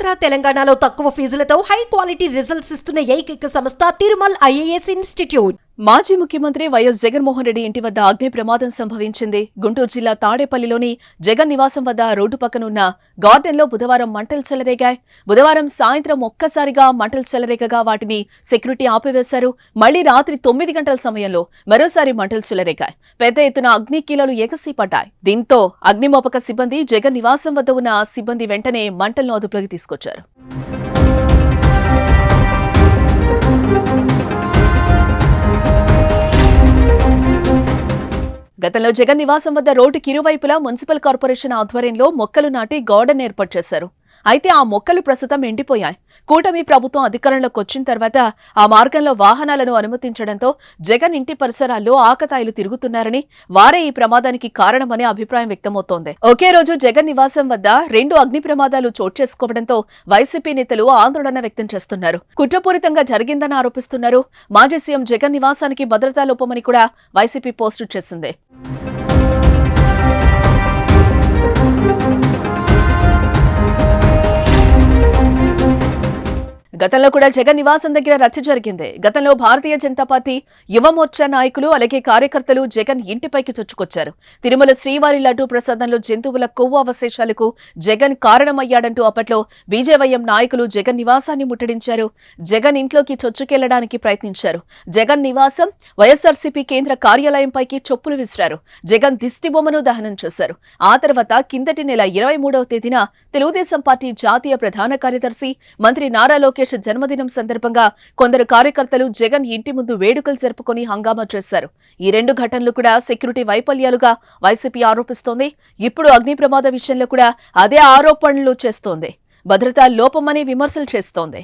ఆంధ్ర తెలంగాణలో తక్కువ ఫీజులతో high quality results ఇస్తున్న ఏకైక సంస్థ తిరుమల్ ఐఏఎస్ ఇన్స్టిట్యూట్. మాజీ ముఖ్యమంత్రి వైఎస్ జగన్మోహన్ రెడ్డి ఇంటి వద్ద అగ్ని ప్రమాదం సంభవించింది. గుంటూరు జిల్లా తాడేపల్లిలోని జగన్ నివాసం వద్ద రోడ్డు పక్కనున్న గార్డెన్లో బుధవారం మంటలు చెలరేగాయి. బుధవారం సాయంత్రం ఒక్కసారిగా మంటలు చెలరేగగా వాటిని సెక్యూరిటీ ఆపివేశారు. మళ్లీ రాత్రి 9 గంటల సమయంలో మరోసారి మంటలు చెలరేగాయి. పెద్ద ఎత్తున అగ్ని కీలలు ఎగసిపడ్డాయి. దీంతో అగ్నిమాపక సిబ్బంది జగన్ నివాసం వద్ద ఉన్న సిబ్బంది వెంటనే మంటలను అదుపులోకి తీసుకొచ్చారు. గతంలో జగన్ నివాసం వద్ద రోడ్డుకి ఇరువైపులా మున్సిపల్ కార్పొరేషన్ ఆధ్వర్యంలో మొక్కలు నాటి గార్డెన్ ఏర్పాటు చేశారు. అయితే ఆ మొక్కలు ప్రస్తుతం ఎండిపోయాయి. కూటమి ప్రభుత్వం అధికారంలోకి వచ్చిన తర్వాత ఆ మార్గంలో వాహనాలను అనుమతించడంతో జగన్ ఇంటి పరిసరాల్లో ఆకతాయిలు తిరుగుతున్నారని, వారే ఈ ప్రమాదానికి కారణమనే అభిప్రాయం వ్యక్తమవుతోంది. ఒకే రోజు జగన్ నివాసం వద్ద 2 అగ్ని ప్రమాదాలు చోటు చేసుకోవడంతో వైసీపీ నేతలు ఆందోళన వ్యక్తం చేస్తున్నారు. కుట్రపూరితంగా జరిగిందని ఆరోపిస్తున్నారు. మాజీ సీఎం జగన్ నివాసానికి భద్రతా లోపమని కూడా వైసీపీ పోస్టు చేసింది. గతంలో కూడా జగన్ నివాసం దగ్గర రచ్చ జరిగింది. గతంలో భారతీయ జనతా పార్టీ యువమోర్చా నాయకులు అలాగే కార్యకర్తలు జగన్ ఇంటిపైకి చొచ్చుకొచ్చారు. తిరుమల శ్రీవారి లడ్డూ ప్రసాదంలో జంతువుల కొవ్వు అవశేషాలకు జగన్ కారణమయ్యాడంటూ అప్పట్లో బీజేవైఎం నాయకులు జగన్ నివాసాన్ని ముట్టడించారు. జగన్ ఇంట్లోకి చొచ్చుకెళ్లడానికి ప్రయత్నించారు. జగన్ నివాసం, వైఎస్ఆర్సీపీ కేంద్ర కార్యాలయంపైకి చొప్పులు విసిరారు. జగన్ దిష్టిబొమ్మను దహనం చేశారు. ఆ తర్వాత కిందటి నెల 23వ తేదీన తెలుగుదేశం పార్టీ జాతీయ ప్రధాన కార్యదర్శి మంత్రి నారా లోకేష్ జన్మదినం సందర్భంగా కొందరు కార్యకర్తలు జగన్ ఇంటి ముందు వేడుకలు జరుపుకొని హంగామా చేశారు. ఈ 2 ఘటనలు కూడా సెక్యూరిటీ వైఫల్యాలుగా వైసీపీ ఆరోపిస్తోంది. ఇప్పుడు అగ్ని ప్రమాద విషయంలో కూడా అదే ఆరోపణలు చేస్తోంది. భద్రతా లోపమని విమర్శలు చేస్తోంది.